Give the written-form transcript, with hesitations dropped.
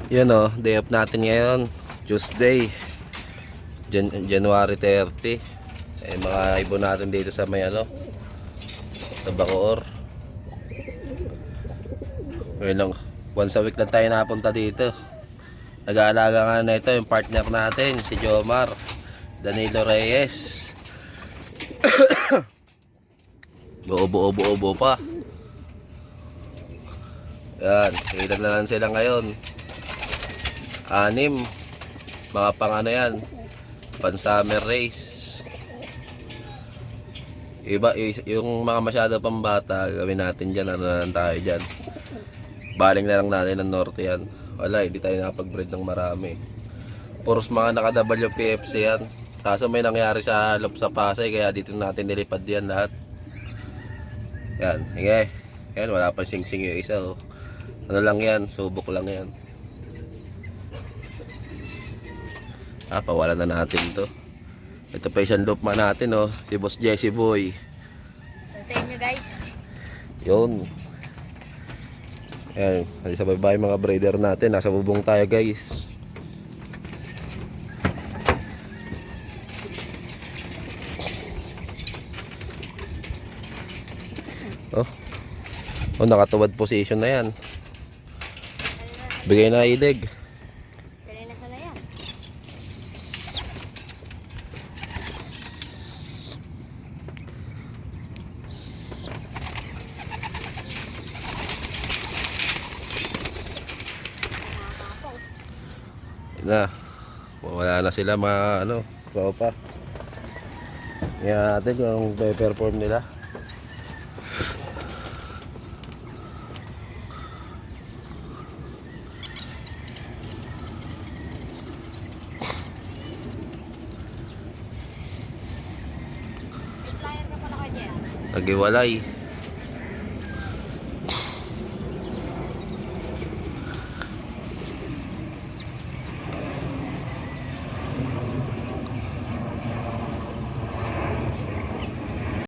Yun o, day off natin ngayon. Tuesday, January 30. Mga ibon natin dito sa may sa Bacoor. Ngayon lang, once a week lang tayo napunta dito. Nag-aalaga nga na ito yung partner natin, si Jomar Danilo Reyes. Ubo pa. Yan, ilag na lang sila ngayon. 6, mga pang yan, pan summer race. Yung mga masyado pang bata, gawin natin dyan, na lang tayo dyan. Baling na lang natin ng norte yan. Wala, hindi tayo nakapag-breed ng marami. Puros mga naka-WPFC yan. Kaso may nangyari sa loob sa Pasay, kaya dito natin nilipad yan lahat. Yan, sige. Yan, wala pa sing-sing yung isa. Oh. Ano lang yan, subok lang yan. Pawalan na natin to. Ito pa isang loop man natin, oh. Si Boss Jesse Boy. Sa inyo guys. Yun. Ayan, sa baba yung mga breeder natin. Nasa bubong tayo guys. Oh, nakatuwad position na yan. Bigay na ilig. Dali na sana yan. Na, wala na sila mga tropa. Tingnan natin kung pe-perform nila. Flyer ka pala kanya. Naghiwalay.